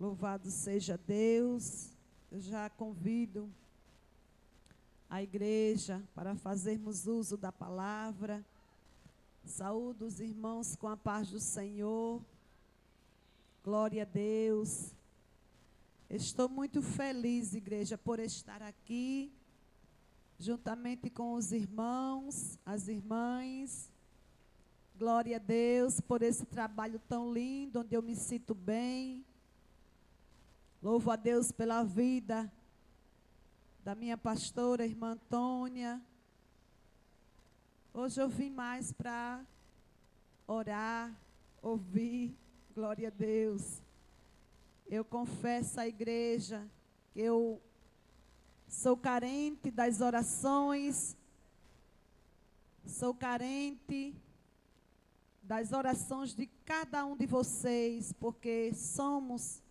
Louvado seja Deus. Eu já convido a igreja para fazermos uso da palavra. Saúdo os irmãos com a paz do Senhor. Glória a Deus. Estou muito feliz, igreja, por estar aqui, juntamente com os irmãos, as irmãs. Glória a Deus por esse trabalho tão lindo, onde eu me sinto bem. Louvo a Deus pela vida da minha pastora, irmã Antônia. Hoje eu vim mais para orar, ouvir. Glória a Deus. Eu confesso à igreja que eu sou carente das orações, sou carente das orações de cada um de vocês, porque somos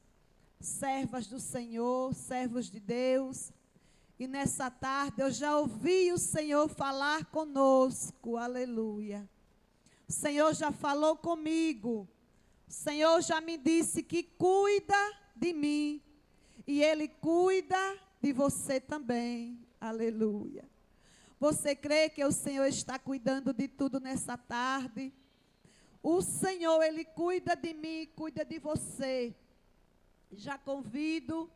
servas do Senhor, servos de Deus. E nessa tarde eu já ouvi o Senhor falar conosco, aleluia. O Senhor já falou comigo. O Senhor já me disse que cuida de mim. E Ele cuida de você também. Aleluia. Você crê que o Senhor está cuidando de tudo nessa tarde? O Senhor, Ele cuida de mim, cuida de você. Já convido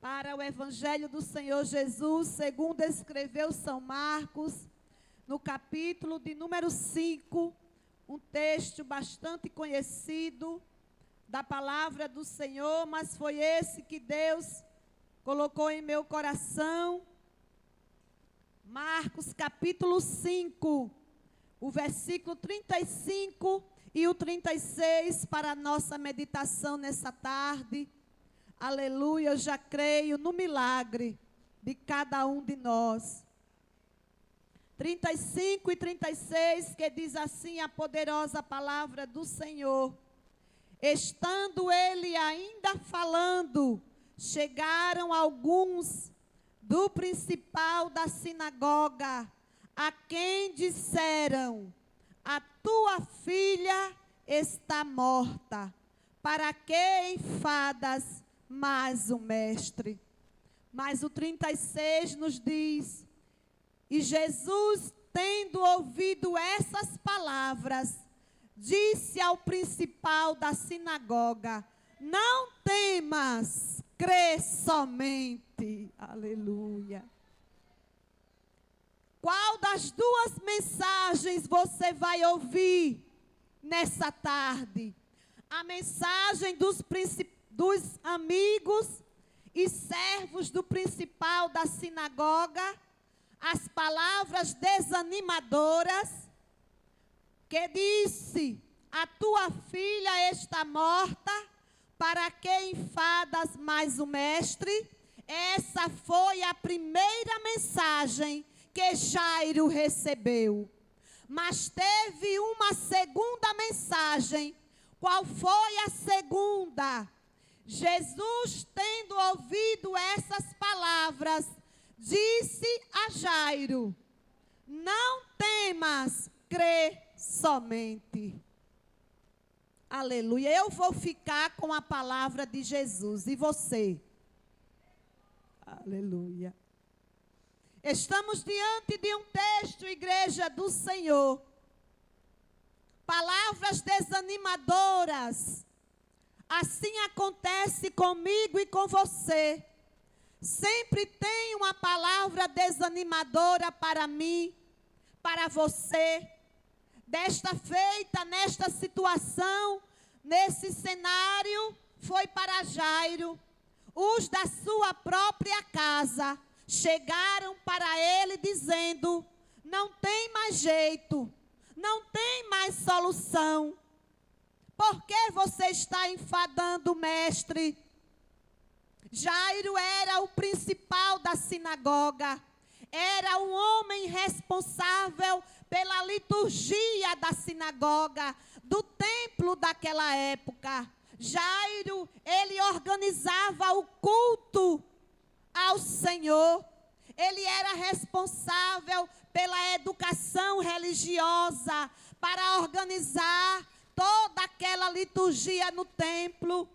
para o Evangelho do Senhor Jesus, segundo escreveu São Marcos, no capítulo de número 5, um texto bastante conhecido da palavra do Senhor, mas foi esse que Deus colocou em meu coração. Marcos capítulo 5, o versículo 35 e o 36 para a nossa meditação nessa tarde. Aleluia, eu já creio no milagre de cada um de nós. 35 e 36, que diz assim a poderosa palavra do Senhor. Estando ele ainda falando, chegaram alguns do principal da sinagoga, a quem disseram: a tua filha está morta, para que enfadas mais o mestre? Mas o 36 nos diz: e Jesus, tendo ouvido essas palavras, disse ao principal da sinagoga: não temas, crê somente. Aleluia. Qual das duas mensagens você vai ouvir nessa tarde? A mensagem dos amigos e servos do principal da sinagoga, as palavras desanimadoras, que disse: a tua filha está morta, para que enfadas mais o mestre? Essa foi a primeira mensagem que Jairo recebeu. Mas teve uma segunda mensagem. Qual foi a segunda? Jesus, tendo ouvido essas palavras, disse a Jairo: não temas, crê somente. Aleluia. Eu vou ficar com a palavra de Jesus. E você? Aleluia. Estamos diante de um texto, igreja do Senhor. Palavras desanimadoras. Assim acontece comigo e com você. Sempre tem uma palavra desanimadora para mim, para você. Desta feita, nesta situação, nesse cenário, foi para Jairo. Os da sua própria casa chegaram para ele dizendo: não tem mais jeito, não tem mais solução. Por que você está enfadando o mestre? Jairo era o principal da sinagoga. Era um homem responsável pela liturgia da sinagoga, do templo daquela época. Jairo, ele organizava o culto ao Senhor. Ele era responsável pela educação religiosa, para organizar toda aquela liturgia no templo.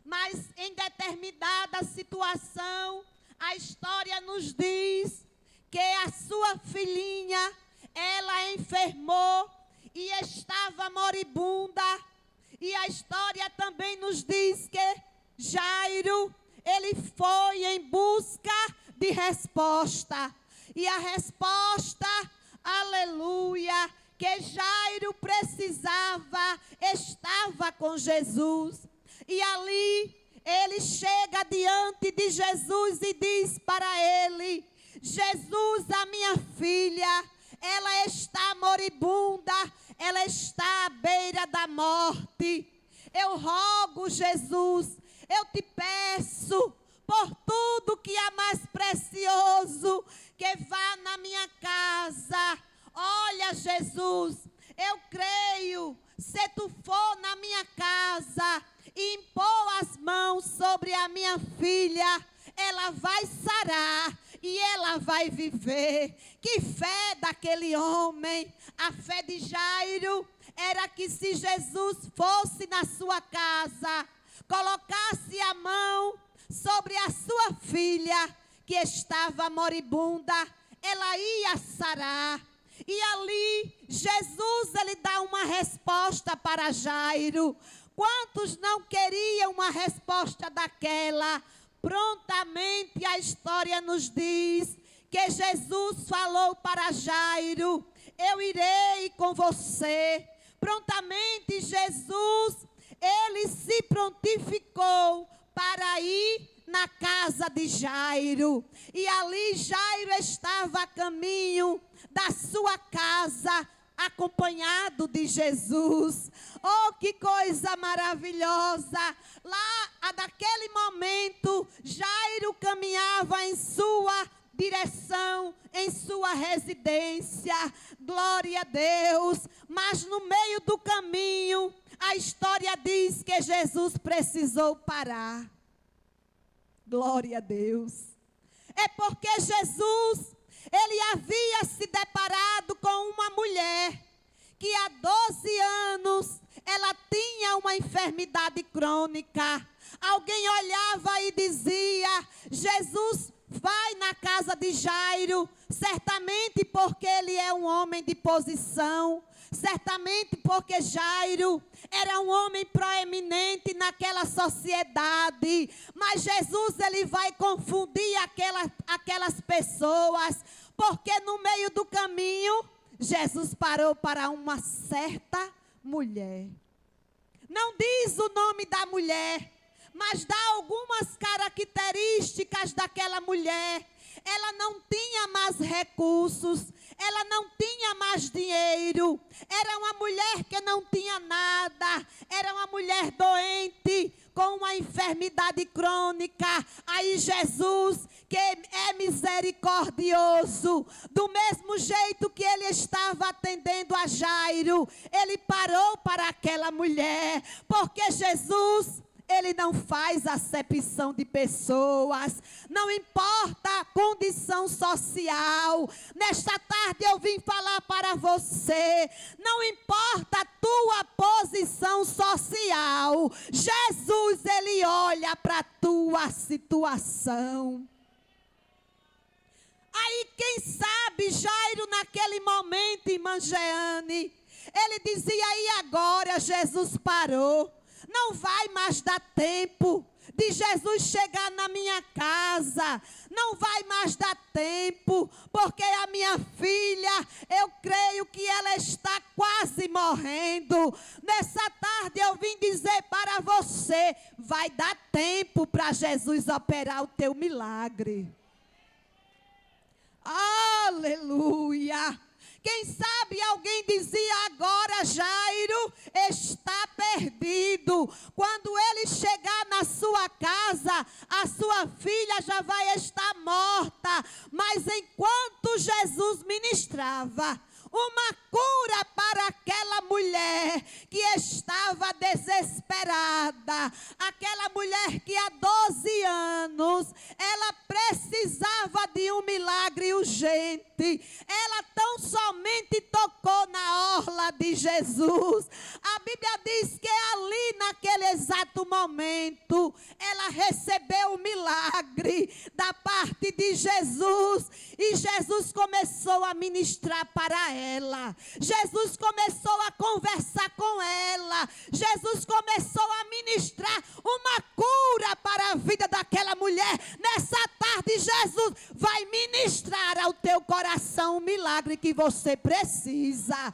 Mas em determinada situação, a história nos diz que a sua filhinha, ela enfermou e estava moribunda. E a história também nos diz que Jairo, ele foi em busca de resposta. E a resposta, aleluia, que Jairo precisava, estava com Jesus. E ali, ele chega diante de Jesus e diz para ele: Jesus, a minha filha, ela está moribunda, ela está à beira da morte. Eu rogo, Jesus, eu te peço, por tudo que é mais precioso, que vá na minha casa. Olha, Jesus, eu creio, se tu for na minha casa e impor as mãos sobre a minha filha, ela vai sarar e ela vai viver. Que fé daquele homem! A fé de Jairo era que se Jesus fosse na sua casa, colocasse a mão sobre a sua filha, que estava moribunda, ela ia sarar. E ali, Jesus, ele dá uma resposta para Jairo. Quantos não queriam uma resposta daquela? Prontamente a história nos diz que Jesus falou para Jairo: eu irei com você. Prontamente Jesus, ele se prontificou para ir na casa de Jairo. E ali Jairo estava a caminho da sua casa, acompanhado de Jesus. Oh, que coisa maravilhosa! Lá, naquele momento, Jairo caminhava em sua direção, em sua residência. Glória a Deus! Mas no meio do caminho, a história diz que Jesus precisou parar. Glória a Deus! É porque Jesus, ele havia se deparado com uma mulher que há 12 anos ela tinha uma enfermidade crônica. Alguém olhava e dizia: Jesus vai na casa de Jairo, certamente porque ele é um homem de posição, certamente porque Jairo era um homem proeminente naquela sociedade. Mas Jesus, ele vai confundir aquelas pessoas, porque no meio do caminho, Jesus parou para uma certa mulher. Não diz o nome da mulher, mas dá algumas características daquela mulher. Ela não tinha mais recursos, ela não tinha mais dinheiro, era uma mulher que não tinha nada, era uma mulher doente, com uma enfermidade crônica. Aí Jesus, que é misericordioso, do mesmo jeito que ele estava atendendo a Jairo, ele parou para aquela mulher, porque Jesus, ele não faz acepção de pessoas, não importa a condição social. Nesta tarde eu vim falar para você, não importa a tua posição social, Jesus, ele olha para a tua situação. Aí quem sabe Jairo naquele momento, irmã Jeane, ele dizia: e agora Jesus parou. Não vai mais dar tempo de Jesus chegar na minha casa. Não vai mais dar tempo, porque a minha filha, eu creio que ela está quase morrendo. Nessa tarde eu vim dizer para você: vai dar tempo para Jesus operar o teu milagre. Aleluia! Quem sabe alguém dizia: agora Jairo está perdido. Quando ele chegar na sua casa, a sua filha já vai estar morta. Mas enquanto Jesus ministrava uma cura para aquela mulher que estava desesperada, aquela mulher que há 12 anos, ela precisava de um milagre urgente. Ela tão somente tocou na orla de Jesus. A Bíblia diz que ali naquele exato momento, ela recebeu o milagre da parte de Jesus. E Jesus começou a ministrar para ela. Jesus começou a conversar com ela. Jesus começou a ministrar uma cura para a vida daquela mulher. Nessa tarde, Jesus vai ministrar ao teu coração o milagre que você precisa.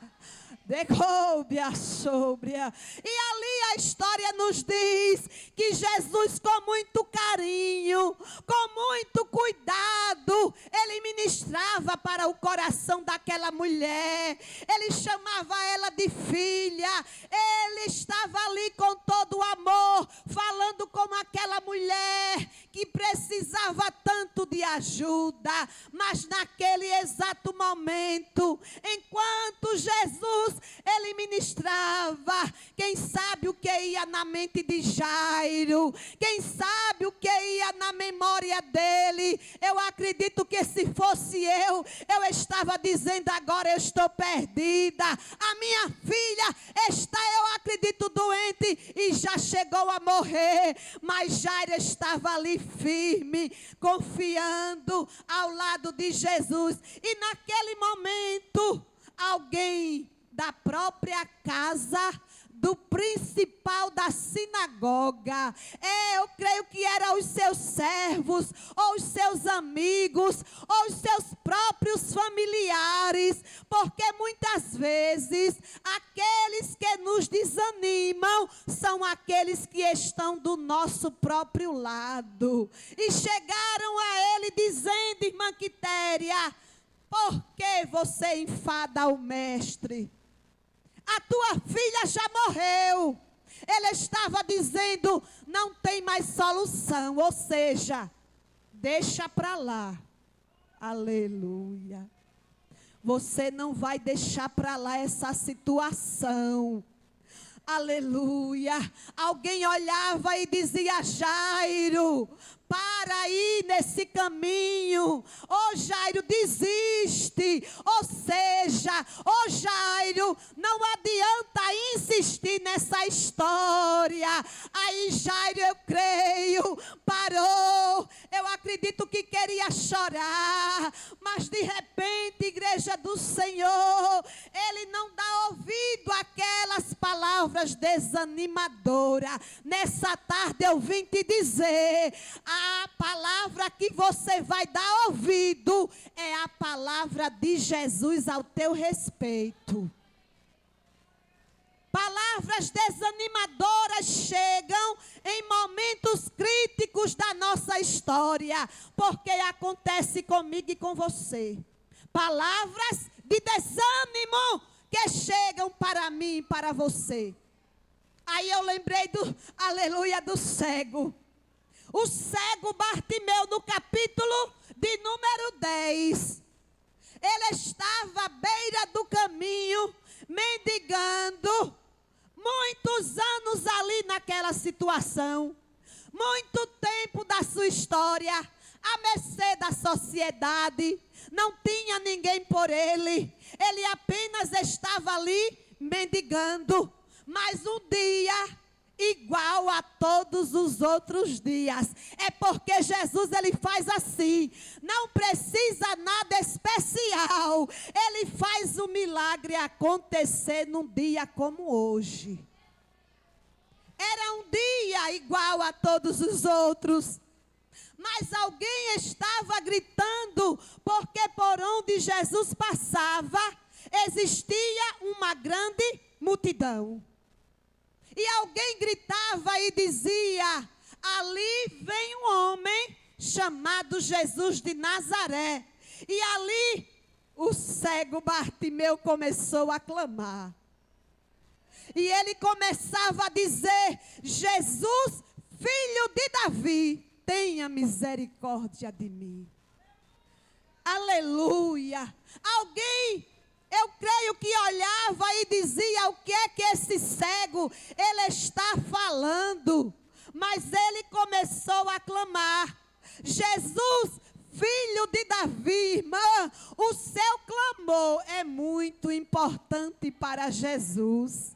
Decóbia, sóbria. E ali a história nos diz que Jesus, com muito carinho, com muito cuidado, ele ministrava para o coração daquela mulher. Ele chamava ela de filha. Ele estava ali com todo o amor, falando com aquela mulher que precisava tanto de ajuda. Mas naquele exato momento, enquanto Jesus ele ministrava, quem sabe o que ia na mente de Jairo, quem sabe o que ia na memória dele. Eu acredito que se fosse eu estava dizendo: agora eu estou perdida, a minha filha está, eu acredito, doente e já chegou a morrer. Mas Jairo estava ali firme, confiando ao lado de Jesus. E naquele momento, alguém da própria casa do principal da sinagoga, eu creio que eram os seus servos, ou os seus amigos, ou os seus próprios familiares, porque muitas vezes aqueles que nos desanimam são aqueles que estão do nosso próprio lado. E chegaram a ele dizendo: irmã Quitéria, por que você enfada o mestre? A tua filha já morreu. Ele estava dizendo: não tem mais solução, ou seja, deixa para lá. Aleluia. Você não vai deixar para lá essa situação. Aleluia. Alguém olhava e dizia: Jairo, para aí nesse caminho. Ô Jairo, desiste. Ou seja, ô Jairo, não adianta insistir nessa história. Aí Jairo, eu creio, parou. Eu acredito que queria chorar, mas de repente, igreja do Senhor, ele não dá ouvido àquelas palavras desanimadoras. Nessa tarde eu vim te dizer: a palavra que você vai dar ouvido é a palavra de Jesus ao teu respeito. Palavras desanimadoras chegam em momentos críticos da nossa história, porque acontece comigo e com você. Palavras de desânimo que chegam para mim e para você. Aí eu lembrei aleluia, do cego. O cego Bartimeu, no capítulo de número 10. Ele estava à beira do caminho, mendigando, muitos anos ali naquela situação, muito tempo da sua história, à mercê da sociedade, não tinha ninguém por ele apenas estava ali mendigando. Mas um dia igual a todos os outros dias. É porque Jesus, ele faz assim. Não precisa nada especial. Ele faz o milagre acontecer num dia como hoje. Era um dia igual a todos os outros. Mas alguém estava gritando, porque por onde Jesus passava, existia uma grande multidão. E alguém gritava e dizia: ali vem um homem chamado Jesus de Nazaré. E ali o cego Bartimeu começou a clamar. E ele começava a dizer: Jesus, filho de Davi, tenha misericórdia de mim. Aleluia. Alguém, eu creio que olhava e dizia: o que é que esse cego, ele está falando? Mas ele começou a clamar: Jesus, filho de Davi. Irmã, o seu clamor é muito importante para Jesus.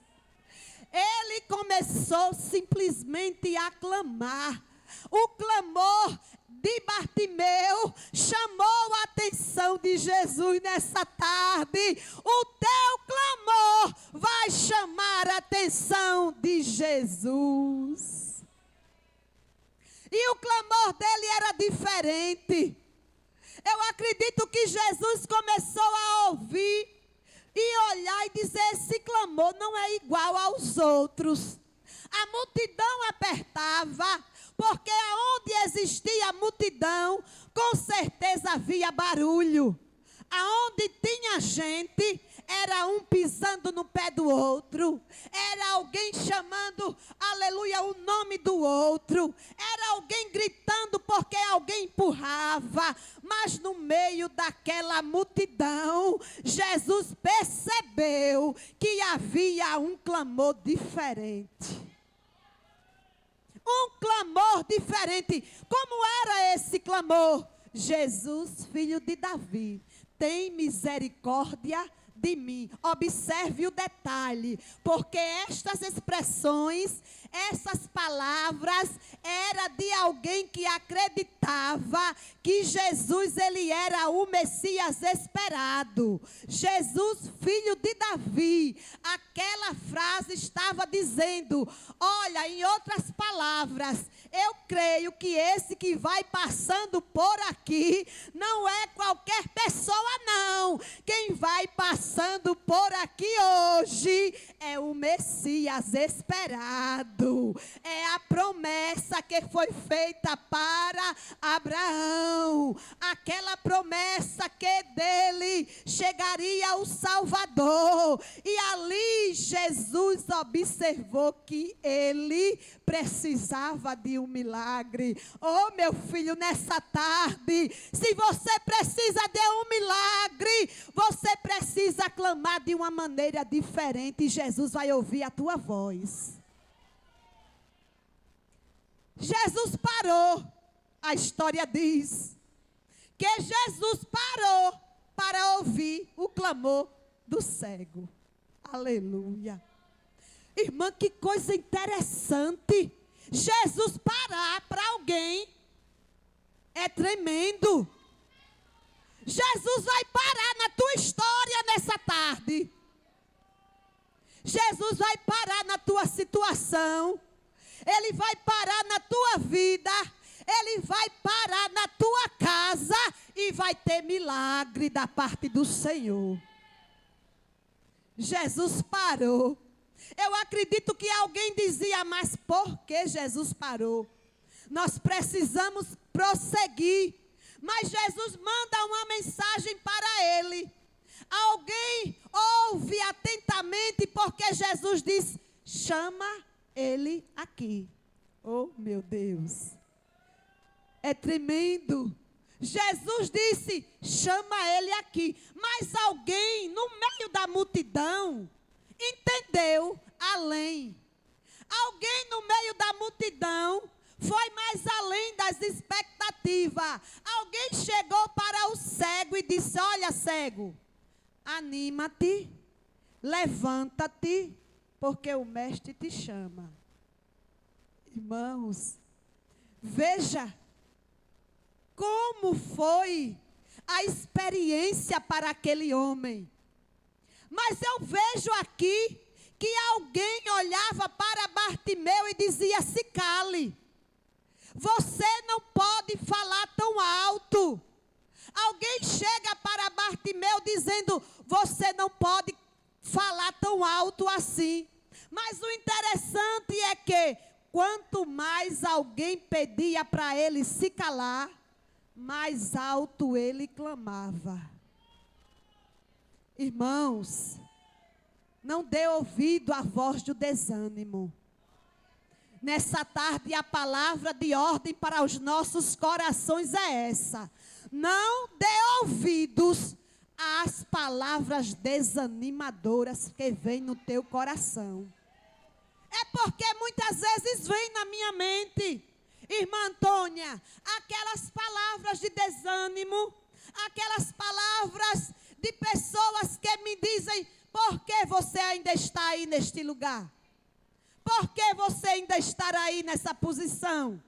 ele começou simplesmente a clamar. O clamor de Bartimeu chamou a atenção de Jesus nessa tarde. O teu clamor vai chamar a atenção de Jesus. E o clamor dele era diferente. Eu acredito que Jesus começou a ouvir e olhar e dizer: esse clamor não é igual aos outros. A multidão apertava, porque aonde existia multidão, com certeza havia barulho. Aonde tinha gente, era um pisando no pé do outro, era alguém chamando, aleluia, o nome do outro, era alguém gritando porque alguém empurrava. Mas no meio daquela multidão, Jesus percebeu que havia um clamor diferente. Um clamor diferente. Como era esse clamor? Jesus, filho de Davi, tem misericórdia de mim. Observe o detalhe, porque estas expressões, essas palavras, era de alguém que acreditava que Jesus, ele era o Messias esperado. Jesus, filho de Davi. Aquela frase estava dizendo, olha, em outras palavras, eu creio que esse que vai passando por aqui não é qualquer pessoa, não. Quem vai passando por aqui hoje é o Messias esperado. É a promessa que foi feita para Abraão. Aquela promessa que dele chegaria o Salvador. E ali Jesus observou que ele precisava de um milagre. Oh, meu filho, nessa tarde, se você precisa de um milagre, você precisa clamar de uma maneira diferente e Jesus vai ouvir a tua voz. Jesus parou. A história diz que Jesus parou para ouvir o clamor do cego. Aleluia. Irmã, que coisa interessante. Jesus parar para alguém é tremendo. Jesus vai parar na tua história nessa tarde. Jesus vai parar na tua situação. Ele vai parar na tua vida. Ele vai parar na tua casa e vai ter milagre da parte do Senhor. Jesus parou. Eu acredito que alguém dizia, mas por que Jesus parou? Nós precisamos prosseguir. Mas Jesus manda uma mensagem para ele. Alguém ouve atentamente, porque Jesus diz, chama ele aqui. Oh, meu Deus. É tremendo. Jesus disse, chama ele aqui. Mas alguém no meio da multidão entendeu além. Alguém no meio da multidão foi mais além das expectativas. Alguém chegou para o cego e disse, olha, cego, anima-te, levanta-te, porque o mestre te chama. Irmãos, veja como foi a experiência para aquele homem. Mas eu vejo aqui que alguém olhava para Bartimeu e dizia, se cale. Você não pode falar tão alto. Alguém chega para Bartimeu dizendo, você não pode falar tão alto assim. Mas o interessante é que, quanto mais alguém pedia para ele se calar, mais alto ele clamava. Irmãos, não dê ouvido à voz do desânimo. Nessa tarde, a palavra de ordem para os nossos corações é essa. Não dê ouvidos às palavras desanimadoras que vêm no teu coração. É porque muitas vezes vem na minha mente, irmã Antônia, aquelas palavras de desânimo, aquelas palavras de pessoas que me dizem, por que você ainda está aí neste lugar? Por que você ainda está aí nessa posição?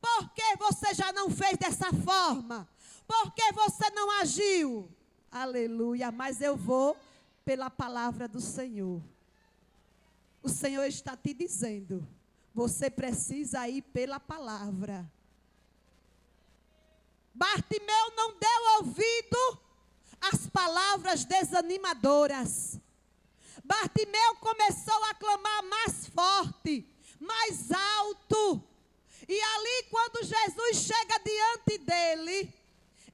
Por que você já não fez dessa forma? Por que você não agiu? Aleluia, mas eu vou pela palavra do Senhor. O Senhor está te dizendo, você precisa ir pela palavra. Bartimeu não deu ouvido às palavras desanimadoras. Bartimeu começou a clamar mais forte, mais alto. E ali, quando Jesus chega diante dele,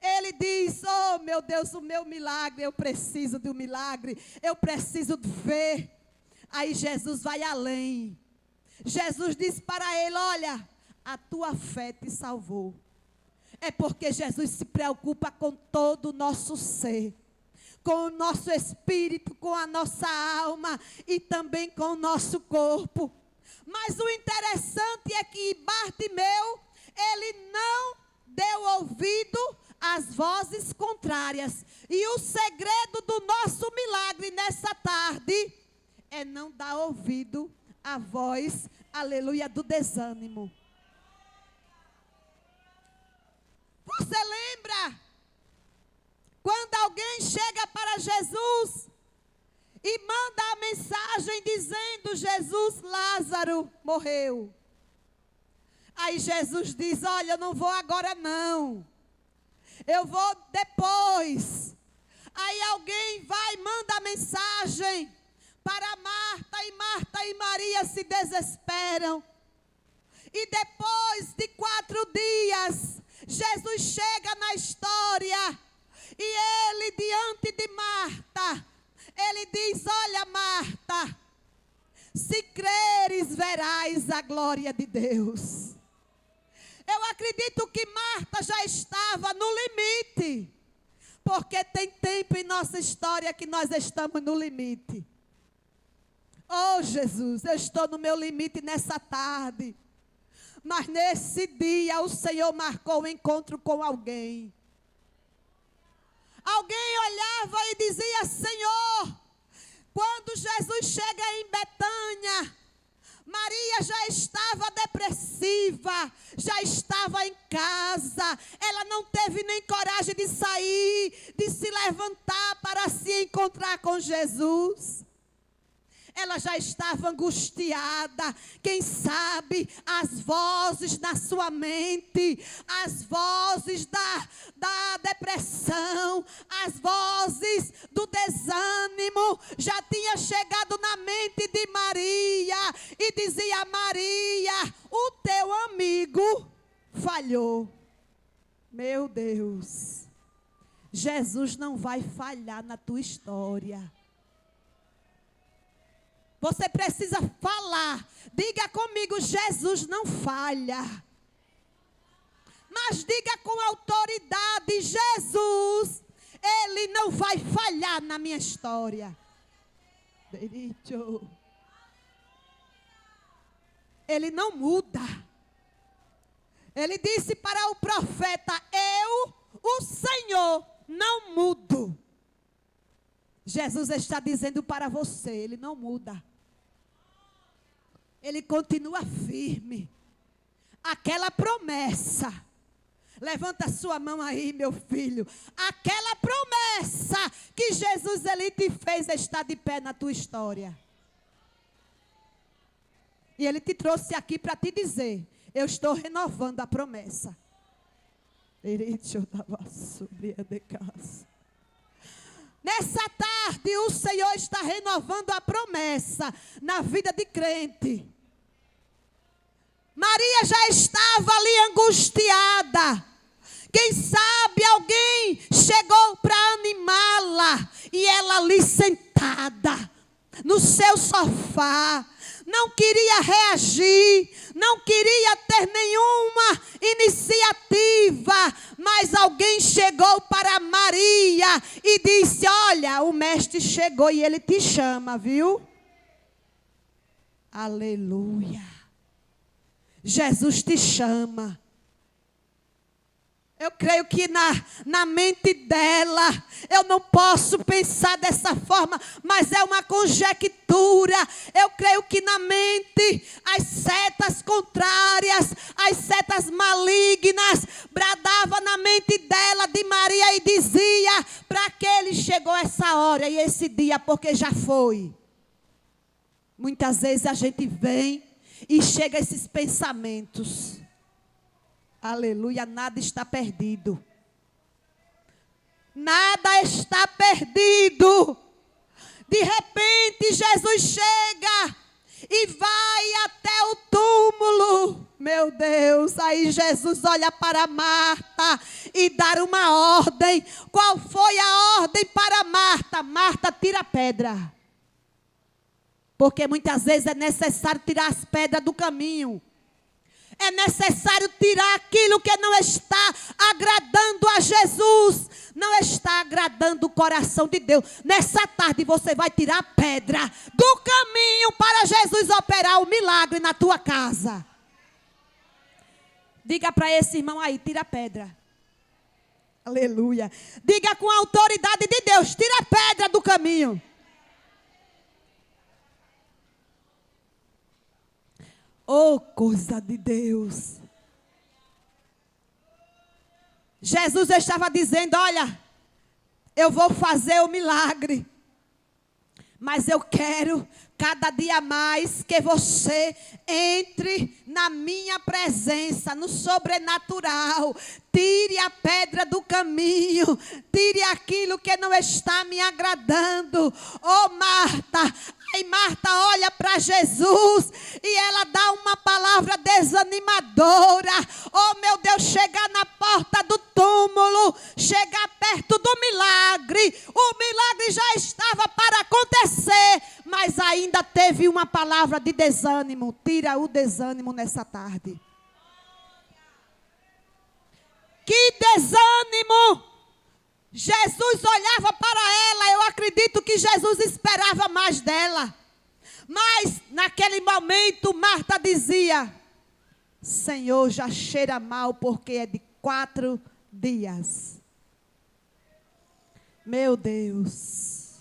ele diz: oh meu Deus, o meu milagre, eu preciso de um milagre, eu preciso de ver. Aí Jesus vai além. Jesus diz para ele: olha, a tua fé te salvou. É porque Jesus se preocupa com todo o nosso ser, com o nosso espírito, com a nossa alma e também com o nosso corpo. Mas o interessante é que Bartimeu, ele não deu ouvido às vozes contrárias. E o segredo do nosso milagre nessa tarde é não dar ouvido à voz, aleluia, do desânimo. Você lembra quando alguém chega para Jesus e manda a mensagem dizendo: Jesus, Lázaro morreu. Aí Jesus diz: olha, eu não vou agora não, eu vou depois. Aí alguém vai e manda a mensagem para Marta e Maria se desesperam. E depois de 4 dias, Jesus chega na história e ele, diante de Marta, ele diz: olha, Marta, se creres, verás a glória de Deus. Eu acredito que Marta já estava no limite, porque tem tempo em nossa história que nós estamos no limite. Oh Jesus, eu estou no meu limite nessa tarde. Mas nesse dia o Senhor marcou o encontro com alguém. Alguém olhava e dizia: Senhor, quando Jesus chega em Betânia, Maria já estava depressiva, já estava em casa, ela não teve nem coragem de sair, de se levantar para se encontrar com Jesus. Ela já estava angustiada. Quem sabe as vozes na sua mente, as vozes da depressão, as vozes do desânimo, já tinha chegado na mente de Maria e dizia: Maria, o teu amigo falhou. Meu Deus, Jesus não vai falhar na tua história. Você precisa falar. Diga comigo: Jesus não falha. Mas diga com autoridade: Jesus, Ele não vai falhar na minha história. Ele não muda. Ele disse para o profeta: eu, o Senhor, não mudo. Jesus está dizendo para você: Ele não muda. Ele continua firme. Aquela promessa, levanta a sua mão aí, meu filho. Aquela promessa que Jesus, Ele te fez, está de pé na tua história. E Ele te trouxe aqui para te dizer: eu estou renovando a promessa. Nessa tarde, o Senhor está renovando a promessa na vida de crente. Maria já estava ali angustiada. Quem sabe alguém chegou para animá-la e ela ali sentada no seu sofá. Não queria reagir, não queria ter nenhuma iniciativa, mas alguém chegou para Maria e disse: olha, o mestre chegou e ele te chama, viu? Aleluia. Jesus te chama. Eu creio que na mente dela, eu não posso pensar dessa forma, mas é uma conjectura. Eu creio que na mente, as setas contrárias, as setas malignas, bradavam na mente dela, de Maria, e dizia: para que ele chegou essa hora e esse dia, porque já foi. Muitas vezes a gente vem e chega a esses pensamentos. Aleluia, nada está perdido. Nada está perdido. De repente Jesus chega e vai até o túmulo. Meu Deus, aí Jesus olha para Marta e dá uma ordem. Qual foi a ordem para Marta? Marta, tira a pedra. Porque muitas vezes é necessário tirar as pedras do caminho. É necessário tirar aquilo que não está agradando a Jesus. Não está agradando o coração de Deus. Nessa tarde você vai tirar a pedra do caminho para Jesus operar o milagre na tua casa. Diga para esse irmão aí, tira a pedra. Aleluia. Diga com a autoridade de Deus, tira a pedra do caminho. Oh, coisa de Deus. Jesus estava dizendo: olha, eu vou fazer o milagre, mas eu quero cada dia mais que você entre na minha presença, no sobrenatural. Tire a pedra do caminho. Tire aquilo que não está me agradando. Oh, Marta. Aí Marta olha para Jesus e ela dá uma palavra desanimadora. Oh, meu Deus, chegar na porta do túmulo, chegar perto do milagre. O milagre já estava para acontecer, mas ainda teve uma palavra de desânimo. Tira o desânimo nessa tarde. Que desânimo! Jesus olhava para ela, eu acredito que Jesus esperava mais dela. Mas naquele momento Marta dizia: Senhor, já cheira mal porque é de 4 dias. Meu Deus,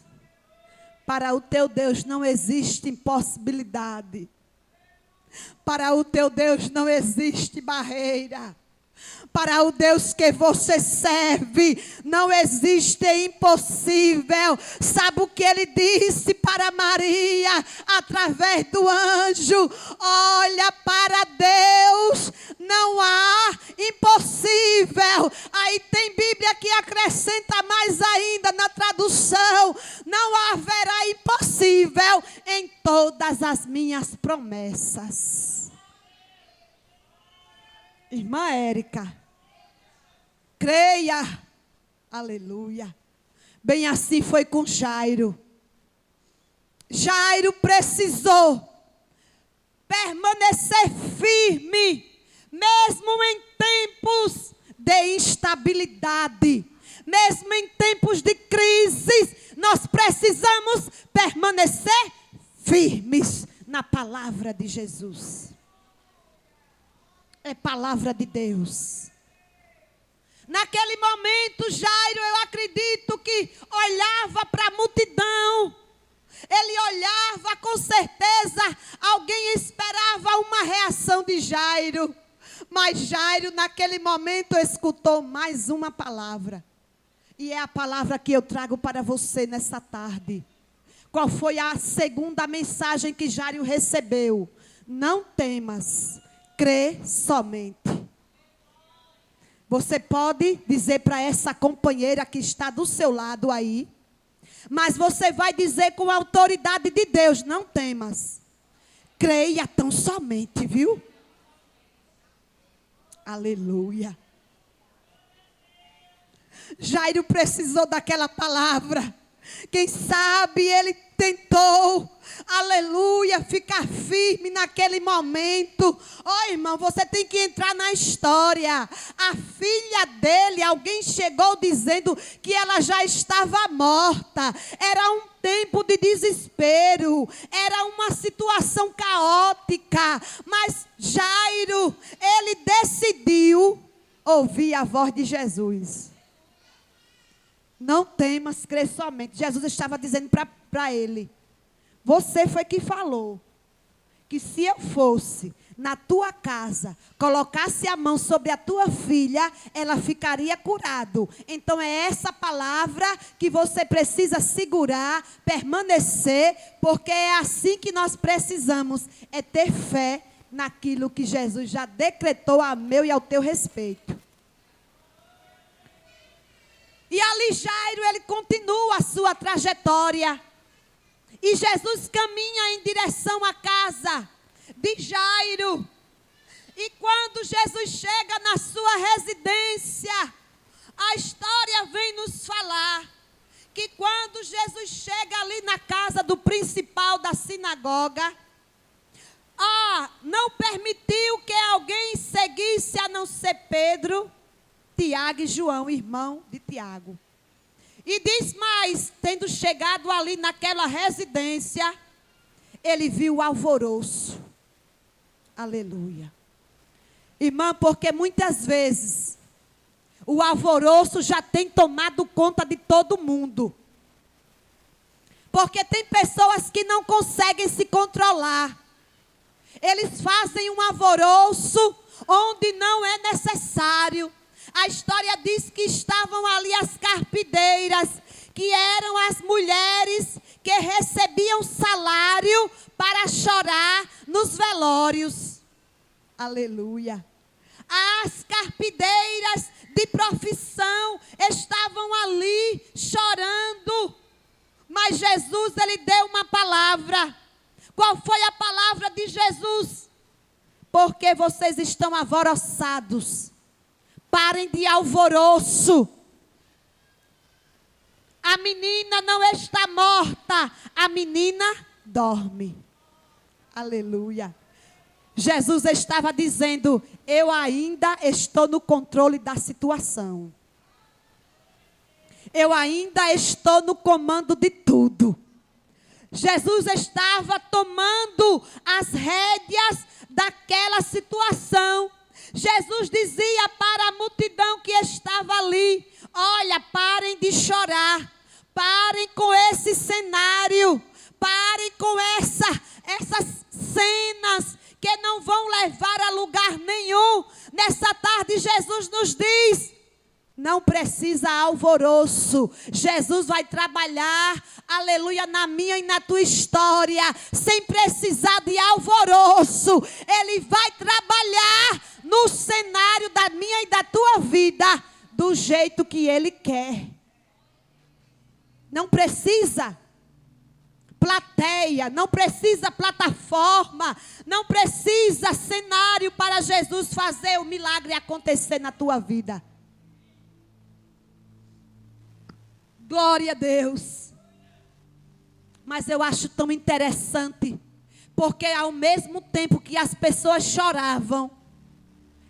para o teu Deus não existe impossibilidade. Para o teu Deus não existe barreira. Para o Deus que você serve, não existe impossível. Sabe o que ele disse para Maria, através do anjo? Olha, para Deus não há impossível. Aí tem Bíblia que acrescenta mais ainda na tradução: não haverá impossível em todas as minhas promessas. Irmã Érica, creia, aleluia. Bem assim foi com Jairo. Jairo precisou permanecer firme, mesmo em tempos de instabilidade, mesmo em tempos de crise. Nós precisamos permanecer firmes na palavra de Jesus. É palavra de Deus. Naquele momento, Jairo, eu acredito que olhava para a multidão. Ele olhava, com certeza, alguém esperava uma reação de Jairo. Mas Jairo, naquele momento, escutou mais uma palavra. E é a palavra que eu trago para você nessa tarde. Qual foi a segunda mensagem que Jairo recebeu? Não temas. Crê somente. Você pode dizer para essa companheira que está do seu lado aí, mas você vai dizer com a autoridade de Deus: não temas. Creia tão somente, viu? Aleluia. Jairo precisou daquela palavra. Quem sabe ele tentou, aleluia, ficar firme naquele momento. Oh, irmão, você tem que entrar na história. A filha dele, alguém chegou dizendo que ela já estava morta. Era um tempo de desespero, era uma situação caótica. Mas Jairo, ele decidiu ouvir a voz de Jesus. Não temas, crê somente. Jesus estava dizendo para ele: você foi que falou que se eu fosse na tua casa, colocasse a mão sobre a tua filha, ela ficaria curada. Então é essa palavra que você precisa segurar, permanecer, porque é assim que nós precisamos, é ter fé naquilo que Jesus já decretou a meu e ao teu respeito. E ali Jairo, ele continua a sua trajetória. E Jesus caminha em direção à casa de Jairo. E quando Jesus chega na sua residência, a história vem nos falar que quando Jesus chega ali na casa do principal da sinagoga, não permitiu que alguém seguisse a não ser Pedro, Tiago e João, irmão de Tiago. E diz mais, tendo chegado ali naquela residência, ele viu o alvoroço. Aleluia. Irmã, porque muitas vezes o alvoroço já tem tomado conta de todo mundo. Porque tem pessoas que não conseguem se controlar. Eles fazem um alvoroço onde não é necessário. A história diz que estavam ali as carpideiras, que eram as mulheres que recebiam salário para chorar nos velórios. Aleluia. As carpideiras de profissão estavam ali chorando. Mas Jesus, ele deu uma palavra. Qual foi a palavra de Jesus? Porque vocês estão alvoroçados. Parem de alvoroço. A menina não está morta, a menina dorme. Aleluia. Jesus estava dizendo: eu ainda estou no controle da situação. Eu ainda estou no comando de tudo. Jesus estava tomando as rédeas daquela situação. Jesus dizia para a multidão que estava ali: olha, parem de chorar, parem com esse cenário, parem com essas cenas que não vão levar a lugar nenhum. Nessa tarde Jesus nos diz: não precisa alvoroço. Jesus vai trabalhar, aleluia, na minha e na tua história, sem precisar de alvoroço. Ele vai trabalhar no cenário da minha e da tua vida, do jeito que Ele quer. Não precisa plateia, não precisa plataforma, não precisa cenário para Jesus fazer o milagre acontecer na tua vida. Glória a Deus. Mas eu acho tão interessante, porque ao mesmo tempo que as pessoas choravam,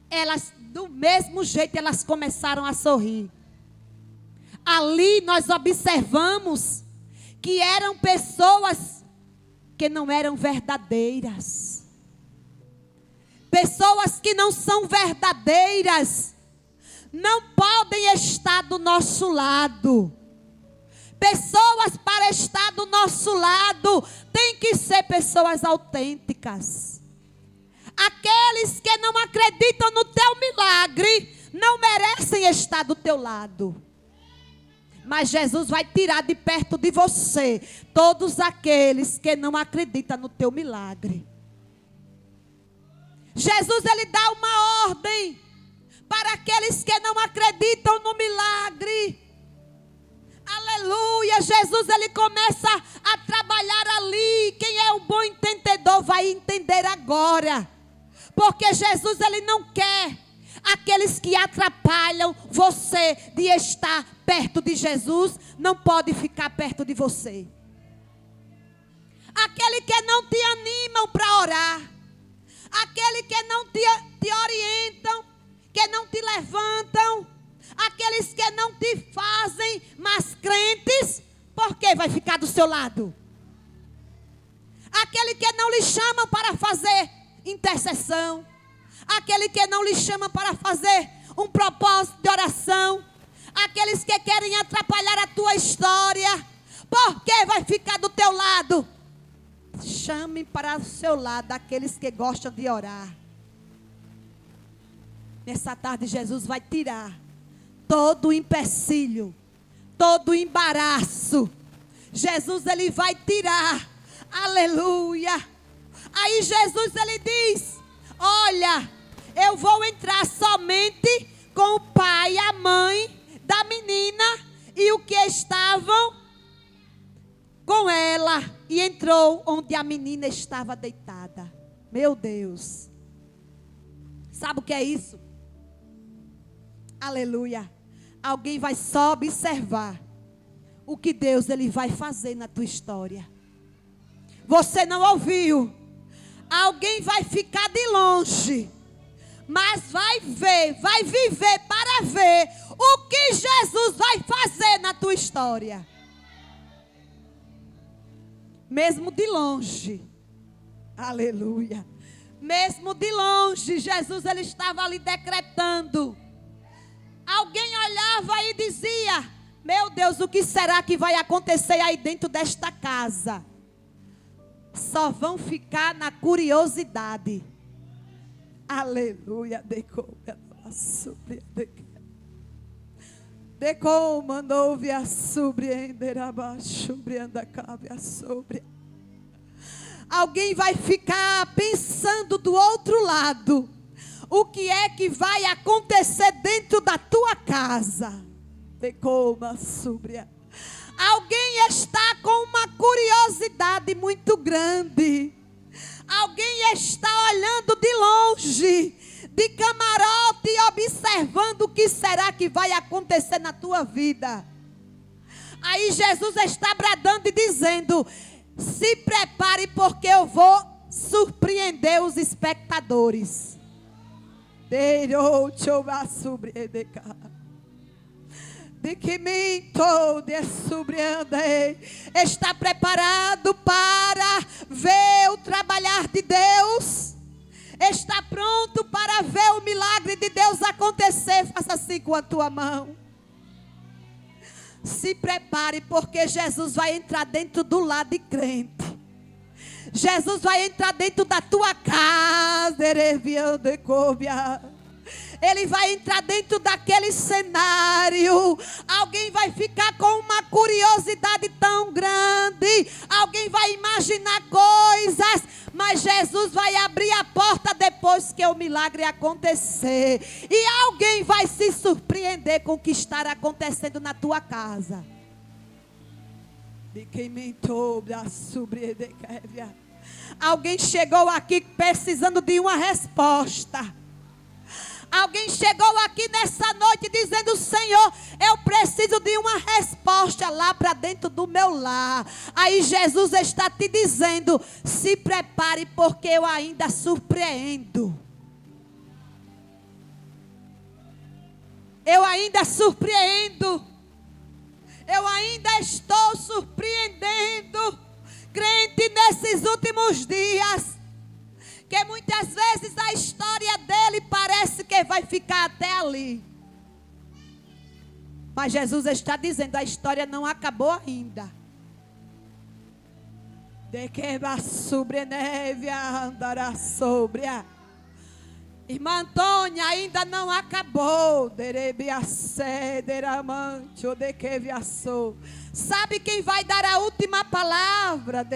elas, do mesmo jeito, elas começaram a sorrir. Ali nós observamos que eram pessoas que não eram verdadeiras. Pessoas que não são verdadeiras não podem estar do nosso lado. Pessoas para estar do nosso lado tem que ser pessoas autênticas. Aqueles que não acreditam no teu milagre não merecem estar do teu lado. Mas Jesus vai tirar de perto de você todos aqueles que não acreditam no teu milagre. Jesus, ele dá uma ordem para aqueles que não acreditam no milagre. Aleluia. Jesus, ele começa a trabalhar ali. Quem é o bom entendedor vai entender agora. Porque Jesus, ele não quer aqueles que atrapalham você de estar perto de Jesus, não pode ficar perto de você. Aquele que não te animam para orar, aquele que não te orientam, que não te levantam, aqueles que não te fazem mais crentes, por que vai ficar do seu lado? Aquele que não lhe chama para fazer intercessão, aquele que não lhe chama para fazer um propósito de oração. Aqueles que querem atrapalhar a tua história, porque vai ficar do teu lado. Chame para o seu lado aqueles que gostam de orar. Nessa tarde Jesus vai tirar todo o empecilho, todo o embaraço. Jesus, ele vai tirar. Aleluia. Aí Jesus, ele diz: olha, eu vou entrar somente com o pai e a mãe da menina e o que estavam com ela. E entrou onde a menina estava deitada. Meu Deus. Sabe o que é isso? Aleluia. Alguém vai só observar o que Deus ele vai fazer na tua história. Você não ouviu. Alguém vai ficar de longe, mas vai ver, vai viver para ver o que Jesus vai fazer na tua história. Mesmo de longe. Aleluia. Mesmo de longe, Jesus ele estava ali decretando. Alguém olhava e dizia: meu Deus, o que será que vai acontecer aí dentro desta casa? Só vão ficar na curiosidade. Aleluia. Alguém vai ficar pensando do outro lado. O que é que vai acontecer dentro da tua casa? Alguém está com uma curiosidade muito grande. Alguém está olhando de longe, de camarote, observando o que será que vai acontecer na tua vida. Aí Jesus está bradando e dizendo: se prepare, porque eu vou surpreender os espectadores. Está preparado para ver o trabalhar de Deus? Está pronto para ver o milagre de Deus acontecer? Faça assim com a tua mão. Se prepare, porque Jesus vai entrar dentro do lado de crente. Jesus vai entrar dentro da tua casa. Ele vai entrar dentro daquele cenário. Alguém vai ficar com uma curiosidade tão grande. Alguém vai imaginar coisas. Mas Jesus vai abrir a porta depois que o milagre acontecer. E alguém vai se surpreender com o que está acontecendo na tua casa. Alguém chegou aqui precisando de uma resposta. Alguém chegou aqui nessa noite dizendo: Senhor, eu preciso de uma resposta lá para dentro do meu lar. Aí Jesus está te dizendo: se prepare, porque eu ainda surpreendo. Eu ainda surpreendo. Eu ainda estou surpreendendo crente nesses últimos dias. Que muitas vezes a história dele parece que vai ficar até ali. Mas Jesus está dizendo: a história não acabou ainda. De que va sobre neve andará sobre. Irmã Antônia, ainda não acabou. Sabe quem vai dar a última palavra?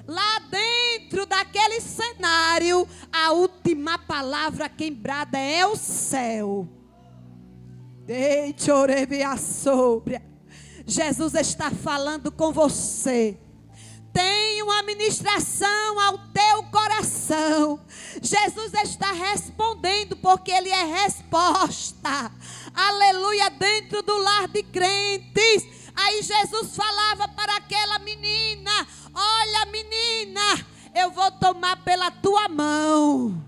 Lá dentro daquele cenário, a última palavra quebrada é o céu. Jesus está falando com você. Tem uma ministração ao teu coração. Jesus está respondendo, porque Ele é resposta. Aleluia, dentro do lar de crentes. Aí Jesus falava para aquela menina: olha, menina, eu vou tomar pela tua mão.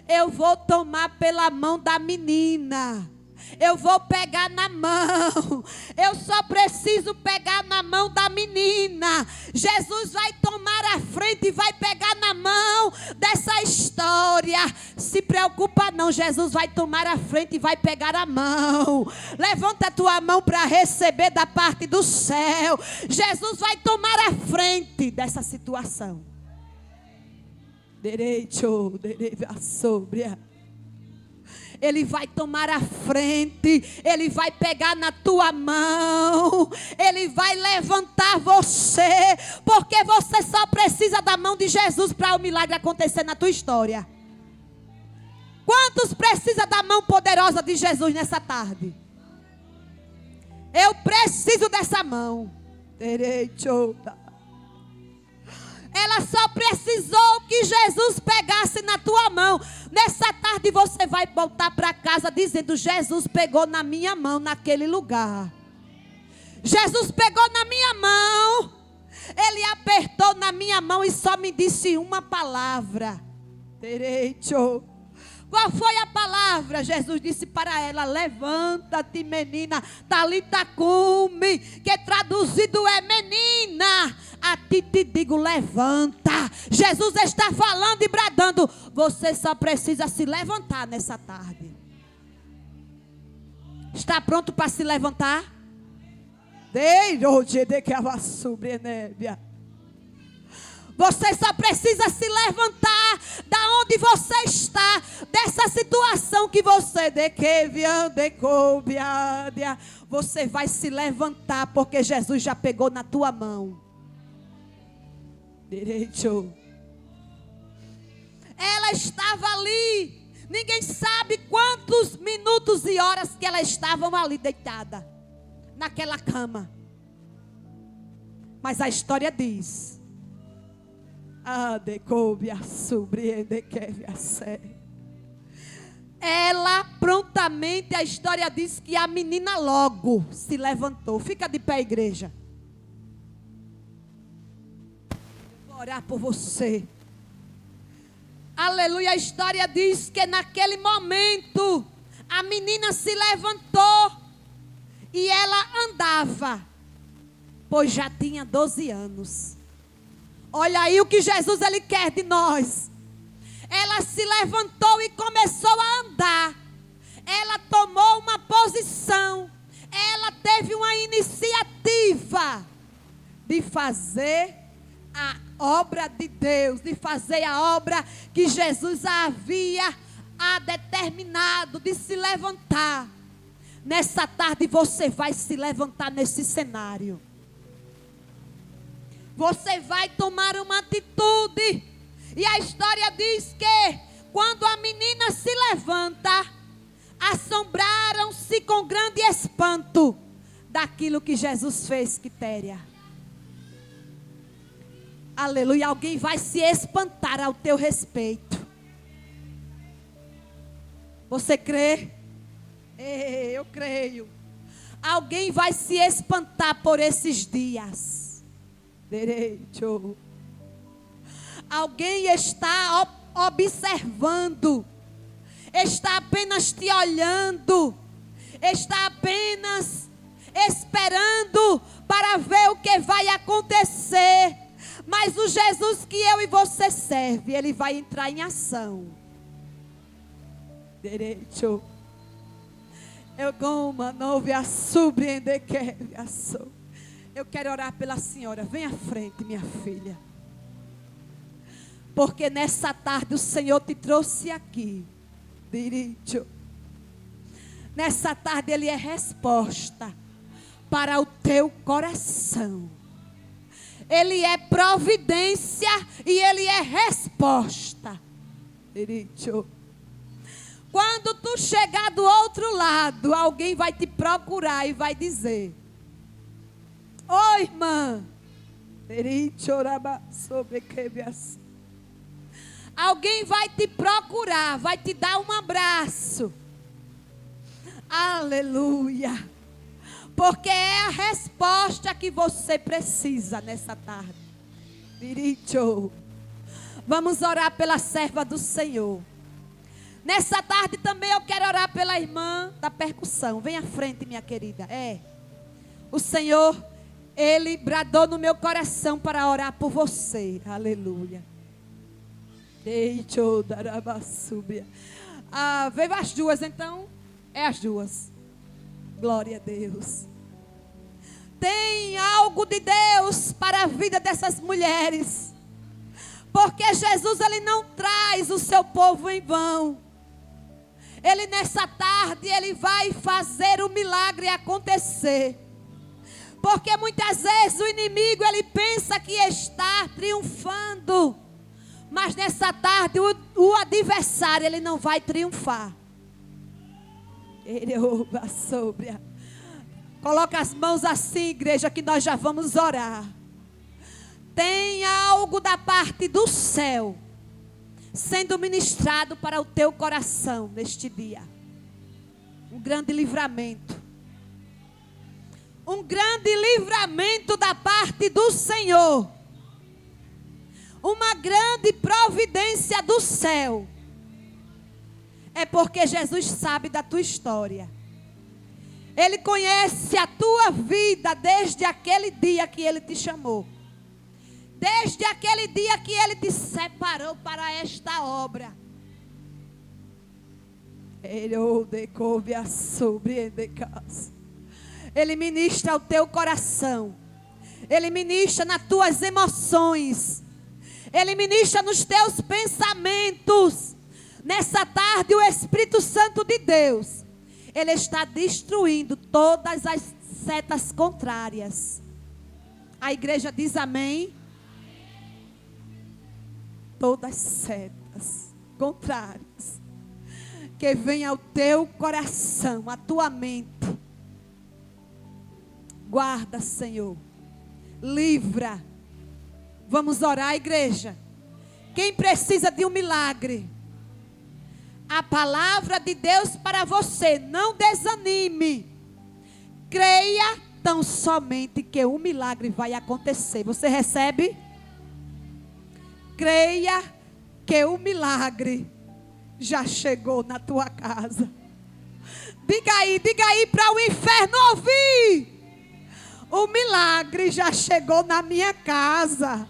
Eu vou tomar pela mão da menina. Eu vou pegar na mão. Eu só preciso pegar na mão da menina. Jesus vai tomar a frente e vai pegar na mão dessa história. Se preocupa não, Jesus vai tomar a frente e vai pegar a mão. Levanta a tua mão para receber da parte do céu. Jesus vai tomar a frente dessa situação. Ele vai tomar a frente. Ele vai pegar na tua mão. Ele vai levantar você. Porque você só precisa da mão de Jesus para o milagre acontecer na tua história. Quantos precisam da mão poderosa de Jesus nessa tarde? Eu preciso dessa mão. Ela só precisou que Jesus pegasse na tua mão. Nessa tarde você vai voltar para casa dizendo: Jesus pegou na minha mão naquele lugar. Jesus pegou na minha mão. Ele apertou na minha mão e só me disse uma palavra. Qual foi a palavra? Jesus disse para ela: levanta-te, menina. Talita cumi, que traduzido é menina. A ti te digo, levanta. Jesus está falando e bradando. Você só precisa se levantar nessa tarde. Está pronto para se levantar? Você só precisa se levantar da onde você está, dessa situação que você você vai se levantar, porque Jesus já pegou na tua mão. Ela estava ali, ninguém sabe quantos minutos e horas que ela estava ali deitada, naquela cama. Mas a história diz: ela prontamente, a história diz que a menina logo se levantou. Fica de pé, igreja. Eu vou orar por você. Aleluia. A história diz que naquele momento a menina se levantou e ela andava, pois já tinha 12 anos. Olha aí o que Jesus ele quer de nós. Ela se levantou e começou a andar. Ela tomou uma posição. Ela teve uma iniciativa de fazer a obra de Deus, de fazer a obra que Jesus havia determinado, de se levantar. Nessa tarde você vai se levantar nesse cenário. Você vai tomar uma atitude. E a história diz que quando a menina se levanta, assombraram-se com grande espanto daquilo que Jesus fez, Quitéria. Aleluia. Alguém vai se espantar ao teu respeito. Você crê? Eu creio. Alguém vai se espantar por esses dias. Alguém está observando, está apenas te olhando, está apenas esperando para ver o que vai acontecer. Mas o Jesus que eu e você serve, ele vai entrar em ação. Eu quero orar pela senhora. Vem à frente, minha filha. Porque nessa tarde o Senhor te trouxe aqui. Nessa tarde ele é resposta para o teu coração. Ele é providência e ele é resposta. Quando tu chegar do outro lado, alguém vai te procurar e vai dizer: oi, irmã. Alguém vai te procurar, vai te dar um abraço. Aleluia. Porque é a resposta que você precisa nessa tarde. Vamos orar pela serva do Senhor. Nessa tarde também eu quero orar pela irmã da percussão. Vem à frente, minha querida. O Senhor, Ele bradou no meu coração para orar por você. Aleluia. Veio as duas, então é as duas. Glória a Deus. Tem algo de Deus para a vida dessas mulheres. Porque Jesus, Ele não traz o seu povo em vão. Ele nessa tarde, Ele vai fazer o milagre acontecer. Porque muitas vezes o inimigo, ele pensa que está triunfando. Mas nessa tarde, o adversário, ele não vai triunfar. Ele ouve sobre. Coloca as mãos assim, igreja, que nós já vamos orar. Tem algo da parte do céu sendo ministrado para o teu coração neste dia. Um grande livramento. Um grande livramento da parte do Senhor. Uma grande providência do céu. É porque Jesus sabe da tua história. Ele conhece a tua vida desde aquele dia que Ele te chamou. Desde aquele dia que Ele te separou para esta obra. Ele ministra ao teu coração. Ele ministra nas tuas emoções. Ele ministra nos teus pensamentos. Nessa tarde o Espírito Santo de Deus, Ele está destruindo todas as setas contrárias. A igreja diz amém. Todas setas contrárias que vêm ao teu coração, à tua mente. Guarda, Senhor. Livra. Vamos orar, igreja. Quem precisa de um milagre? A palavra de Deus para você. Não desanime. Creia tão somente que um milagre vai acontecer. Você recebe? Creia que o milagre já chegou na tua casa. Diga aí para o inferno ouvir. O milagre já chegou na minha casa.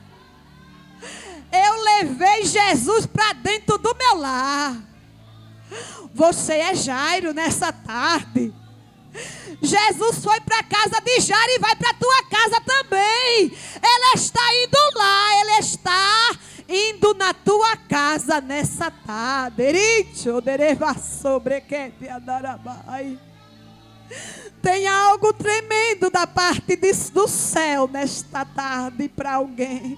Eu levei Jesus para dentro do meu lar. Você é Jairo nessa tarde. Jesus foi para a casa de Jairo e vai para a tua casa também. Ele está indo lá, Ele está indo na tua casa nessa tarde. Tem algo tremendo da parte do céu nesta tarde para alguém.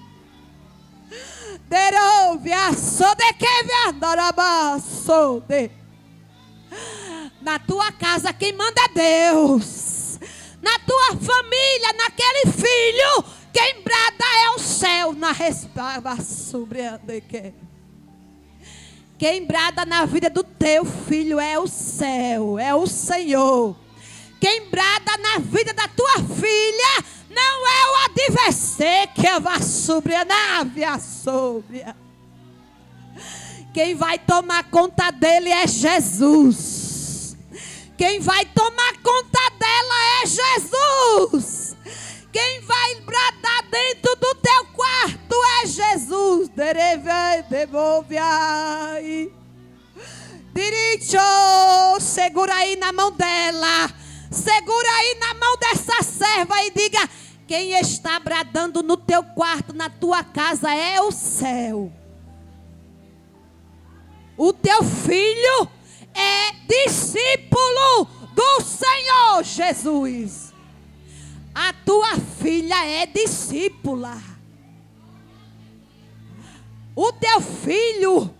Na tua casa quem manda é Deus. Na tua família, naquele filho, quem brada é o céu. Quem brada na vida do teu filho é o céu, é o Senhor. Quem brada na vida da tua filha não é o adversário que vai sobre a nave, a sobre. Quem vai tomar conta dele é Jesus. Quem vai tomar conta dela é Jesus. Quem vai bradar dentro do teu quarto é Jesus. Devolve aí. Diricho, segura aí na mão dela. Segura aí na mão dessa serva e diga: quem está bradando no teu quarto, na tua casa, é o céu. O teu filho é discípulo do Senhor Jesus. A tua filha é discípula. O teu filho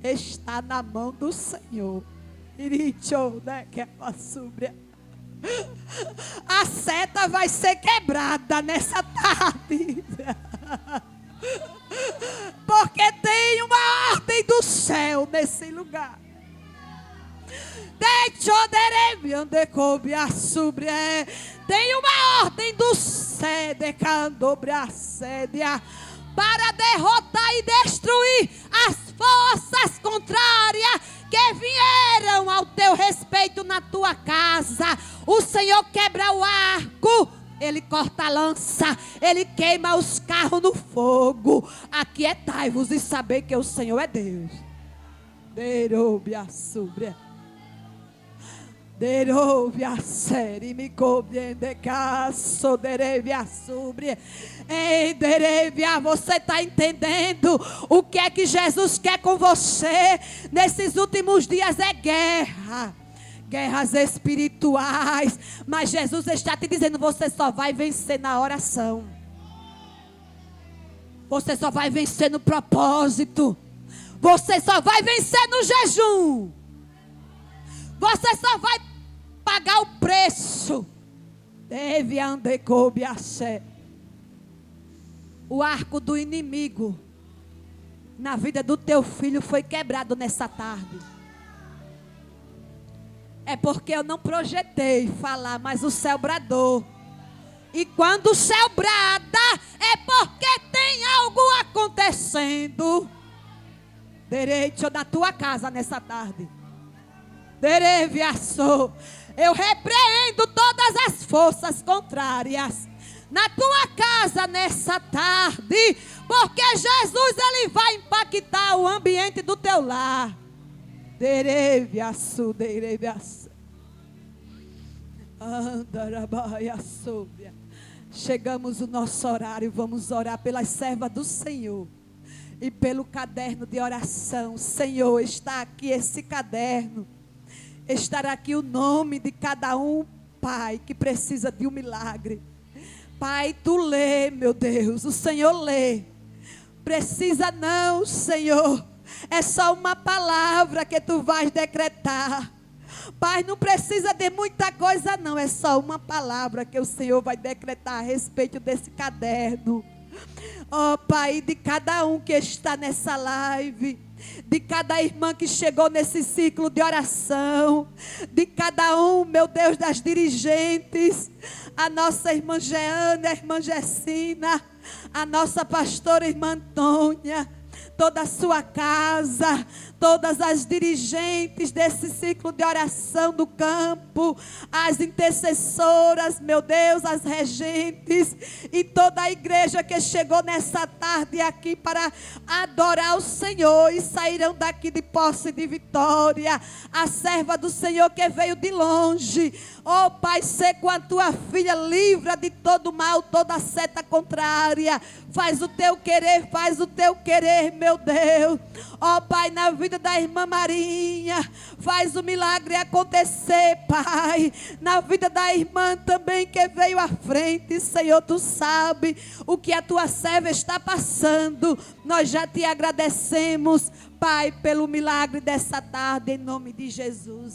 está na mão do Senhor. A seta vai ser quebrada nessa tarde. Porque tem uma ordem do céu nesse lugar. Tem uma ordem do céu para derrotar e destruir as forças contrárias porque vieram ao teu respeito na tua casa. O Senhor quebra o arco, Ele corta a lança, Ele queima os carros no fogo. Aquietai-vos e saber que o Senhor é Deus. Derobia súbria. Derobia série me compreende caso derevia súbria. Ei, derevia, você está entendendo o que é que Jesus quer com você? Nesses últimos dias é guerra. Guerras espirituais. Mas Jesus está te dizendo, você só vai vencer na oração. Você só vai vencer no propósito. Você só vai vencer no jejum. Você só vai pagar o preço. Deve andecoube axé. O arco do inimigo na vida do teu filho foi quebrado nessa tarde. É porque eu não projetei falar, mas o céu bradou. E quando o céu brada, é porque tem algo acontecendo. Direito da tua casa nessa tarde. Dereviaçou. Eu repreendo todas as forças contrárias na tua casa nessa tarde, porque Jesus, Ele vai impactar o ambiente do teu lar. Dereviaçou, dereviaçou. Andarabaia-sou. Chegamos o nosso horário, vamos orar pelas servas do Senhor. E pelo caderno de oração. Senhor, está aqui esse caderno. Estará aqui o nome de cada um, Pai, que precisa de um milagre. Pai, tu lê, meu Deus, o Senhor lê. Precisa não, Senhor. É só uma palavra que tu vais decretar. Pai, não precisa de muita coisa não. É só uma palavra que o Senhor vai decretar a respeito desse caderno. Ó Pai, de cada um que está nessa live, de cada irmã que chegou nesse ciclo de oração, de cada um, meu Deus, das dirigentes, a nossa irmã Jeana, a irmã Gessina, a nossa pastora irmã Antônia, toda a sua casa, todas as dirigentes desse ciclo de oração do campo, as intercessoras, meu Deus, as regentes e toda a igreja que chegou nessa tarde aqui para adorar o Senhor e saíram daqui de posse de vitória. A serva do Senhor que veio de longe, ó Pai, sê com a tua filha, livra de todo mal, toda seta contrária. Faz o teu querer, meu Deus. Ó Pai, na vida da irmã Marinha, faz o milagre acontecer, Pai. Na vida da irmã também que veio à frente, Senhor, tu sabe o que a tua serva está passando. Nós já te agradecemos, Pai, pelo milagre dessa tarde, em nome de Jesus.